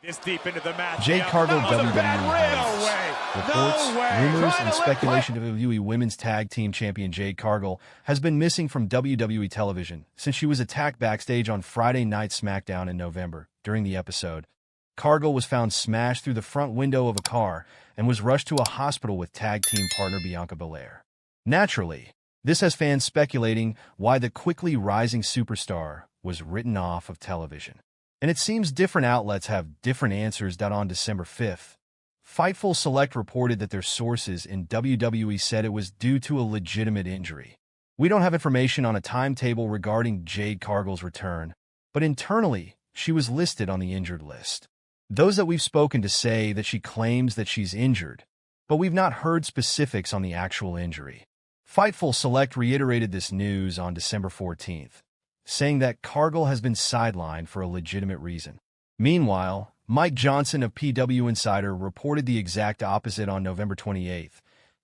This deep into the match. Jade Cargill WWE Hiatus. Reports, rumors, and SpeculationWWE Women's Tag Team Champion Jade Cargill has been missing from WWE television since she was attacked backstage on Friday Night SmackDown in November. During the episode, Cargill was found smashed through the front window of a car and was rushed to a hospital with tag team partner Bianca Belair. Naturally, this has fans speculating why the quickly rising superstar was written off of television. And it seems different outlets have different answers. On December 5th, Fightful Select reported that their sources in WWE said it was due to a legitimate injury. We don't have information on a timetable regarding Jade Cargill's return, but internally, she was listed on the injured list. Those that we've spoken to say that she claims that she's injured, but we've not heard specifics on the actual injury. Fightful Select reiterated this news on December 14th, saying that Cargill has been sidelined for a legitimate reason. Meanwhile, Mike Johnson of PW Insider reported the exact opposite on November 28th,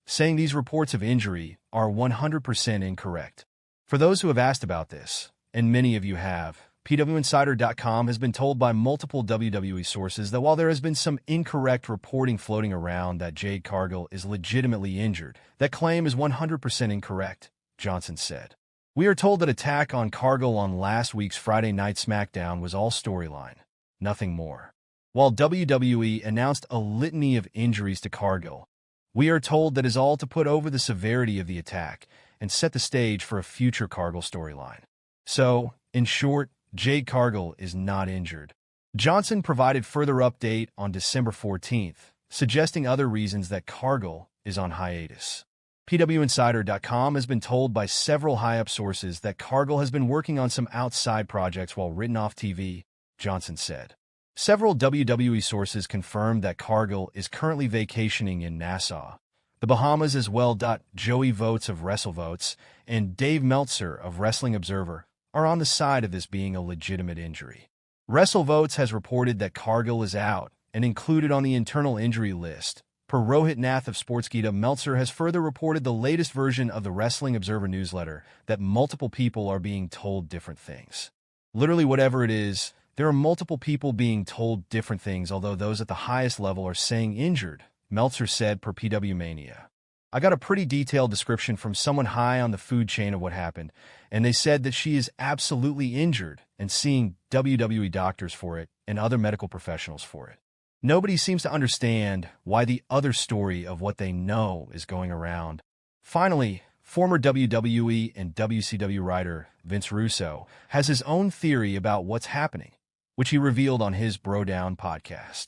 saying these reports of injury are 100% incorrect. For those who have asked about this, and many of you have, PWInsider.com has been told by multiple WWE sources that while there has been some incorrect reporting floating around that Jade Cargill is legitimately injured, that claim is 100% incorrect, Johnson said. We are told that attack on Cargill on last week's Friday Night SmackDown was all storyline, nothing more. While WWE announced a litany of injuries to Cargill, we are told that is all to put over the severity of the attack and set the stage for a future Cargill storyline. So, in short, Jade Cargill is not injured. Johnson provided further update on December 14th, suggesting other reasons that Cargill is on hiatus. PWInsider.com has been told by several high-up sources that Cargill has been working on some outside projects while written off TV, Johnson said. Several WWE sources confirmed that Cargill is currently vacationing in Nassau, the Bahamas as well. Joey Votes of WrestleVotes and Dave Meltzer of Wrestling Observer are on the side of this being a legitimate injury. WrestleVotes has reported that Cargill is out and included on the internal injury list. Per Rohit Nath of Sportskeeda, Meltzer has further reported the latest version of the Wrestling Observer newsletter that multiple people are being told different things. Literally whatever it is, there are multiple people being told different things, although those at the highest level are saying injured, Meltzer said per PW Mania. I got a pretty detailed description from someone high on the food chain of what happened, and they said that she is absolutely injured and seeing WWE doctors for it and other medical professionals for it. Nobody seems to understand why the other story of what they know is going around. Finally, former WWE and WCW writer Vince Russo has his own theory about what's happening, which he revealed on his Bro Down podcast.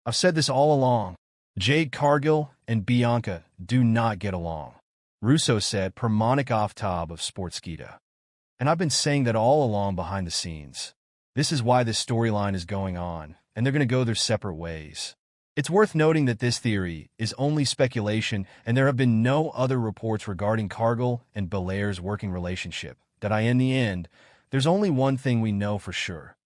I've said this all along. Jade Cargill and Bianca do not get along, Russo said per Monik Oftab of Sportskeeda. And I've been saying that all along behind the scenes. This is why this storyline is going on, and they're going to go their separate ways. It's worth noting that this theory is only speculation, and there have been no other reports regarding Cargill and Belair's working relationship. In the end, there's only one thing we know for sure.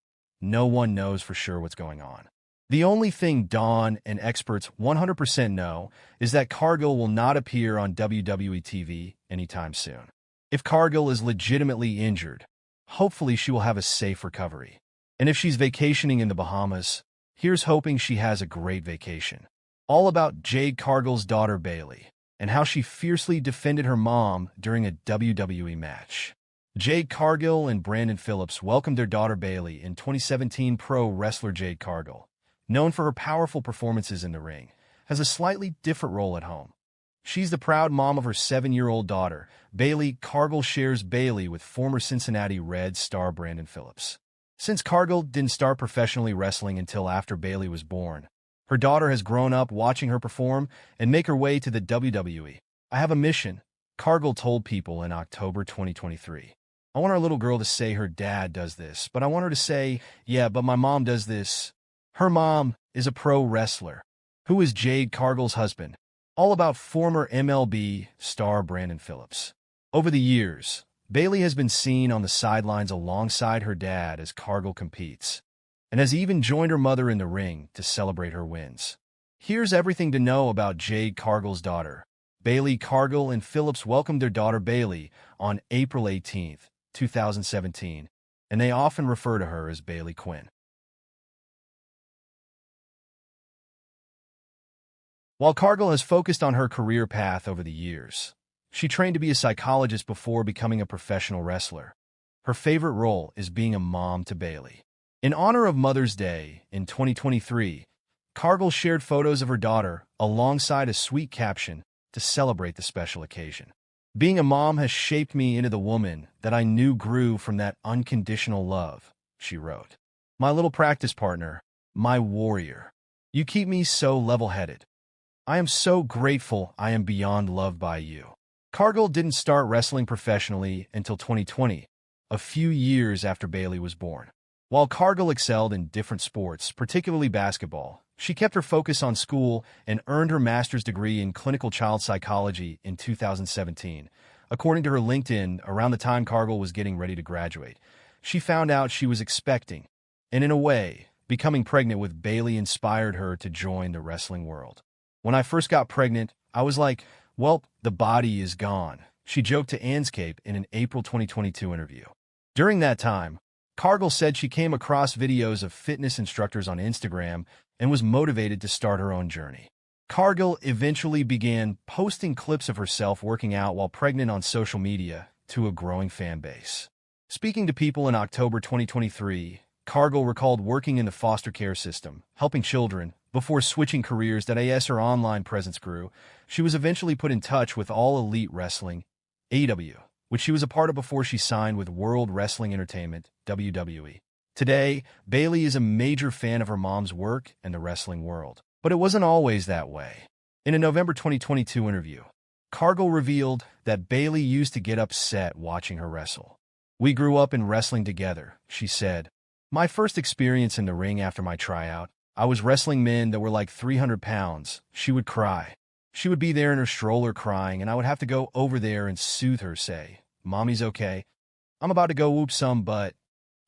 No one knows for sure what's going on. The only thing Dawn and experts 100% know is that Cargill will not appear on WWE TV anytime soon. If Cargill is legitimately injured, hopefully she will have a safe recovery. And if she's vacationing in the Bahamas, here's hoping she has a great vacation. All about Jade Cargill's daughter Bayley and how she fiercely defended her mom during a WWE match. Jade Cargill and Brandon Phillips welcomed their daughter Bayley in 2017. Pro wrestler Jade Cargill, known for her powerful performances in the ring, has a slightly different role at home. She's the proud mom of her 7-year-old daughter, Bayley. Cargill shares Bayley with former Cincinnati Reds star Brandon Phillips. Since Cargill didn't start professionally wrestling until after Bayley was born, her daughter has grown up watching her perform and make her way to the WWE. I have a mission, Cargill told People in October 2023. I want our little girl to say her dad does this, but I want her to say, yeah, but my mom does this. Her mom is a pro wrestler. Who is Jade Cargill's husband? All about former MLB star Brandon Phillips. Over the years, Bayley has been seen on the sidelines alongside her dad as Cargill competes, and has even joined her mother in the ring to celebrate her wins. Here's everything to know about Jade Cargill's daughter. Bayley. Cargill and Phillips welcomed their daughter Bayley on April 18, 2017, and they often refer to her as Bayley Quinn. While Cargill has focused on her career path over the years, she trained to be a psychologist before becoming a professional wrestler. Her favorite role is being a mom to Bayley. In honor of Mother's Day in 2023, Cargill shared photos of her daughter alongside a sweet caption to celebrate the special occasion. Being a mom has shaped me into the woman that I knew grew from that unconditional love, she wrote. My little practice partner, my warrior. You keep me so level-headed. I am so grateful I am beyond loved by you. Cargill didn't start wrestling professionally until 2020, a few years after Bayley was born. While Cargill excelled in different sports, particularly basketball, she kept her focus on school and earned her master's degree in clinical child psychology in 2017. According to her LinkedIn, around the time Cargill was getting ready to graduate, she found out she was expecting, and in a way, becoming pregnant with Bayley inspired her to join the wrestling world. When I first got pregnant, I was like, well, the body is gone, she joked to Anscape in an April 2022 interview. During that time, Cargill said she came across videos of fitness instructors on Instagram and was motivated to start her own journey. Cargill eventually began posting clips of herself working out while pregnant on social media to a growing fan base. Speaking to People in October 2023, Cargill recalled working in the foster care system, helping children, before switching careers as her online presence grew. She was eventually put in touch with All Elite Wrestling, AEW, which she was a part of before she signed with World Wrestling Entertainment, WWE. Today, Bayley is a major fan of her mom's work and the wrestling world. But it wasn't always that way. In a November 2022 interview, Cargill revealed that Bayley used to get upset watching her wrestle. We grew up in wrestling together, she said. My first experience in the ring after my tryout, I was wrestling men that were like 300 pounds. She would cry. She would be there in her stroller crying, and I would have to go over there and soothe her, say, Mommy's okay. I'm about to go whoop some butt.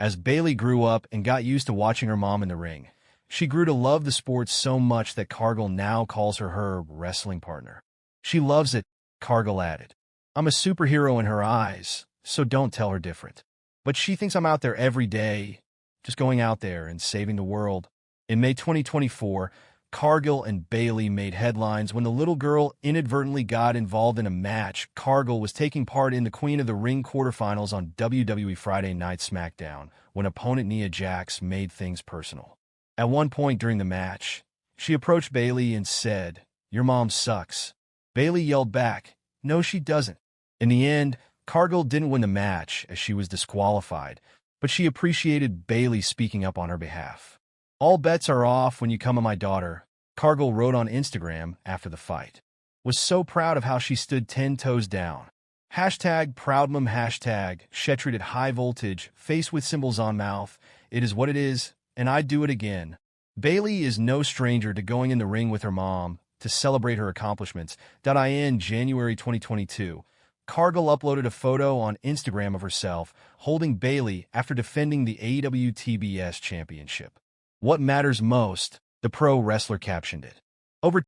As Bayley grew up and got used to watching her mom in the ring, she grew to love the sport so much that Cargill now calls her wrestling partner. She loves it, Cargill added. I'm a superhero in her eyes, so don't tell her different. But she thinks I'm out there every day, just going out there and saving the world. In May 2024, Cargill and Bayley made headlines when the little girl inadvertently got involved in a match. Cargill was taking part in the Queen of the Ring quarterfinals on WWE Friday Night SmackDown when opponent Nia Jax made things personal. At one point during the match, she approached Bayley and said, "Your mom sucks." Bayley yelled back, "No, she doesn't." In the end, Cargill didn't win the match as she was disqualified, but she appreciated Bayley speaking up on her behalf. All bets are off when you come on my daughter, Cargill wrote on Instagram after the fight. Was so proud of how she stood 10 toes down. #ProudMom, she treated high voltage, face with symbols on mouth. It is what it is, and I'd do it again. Bayley is no stranger to going in the ring with her mom to celebrate her accomplishments. In January 2022, Cargill uploaded a photo on Instagram of herself holding Bayley after defending the AEW TBS Championship. What matters most, the pro wrestler captioned it.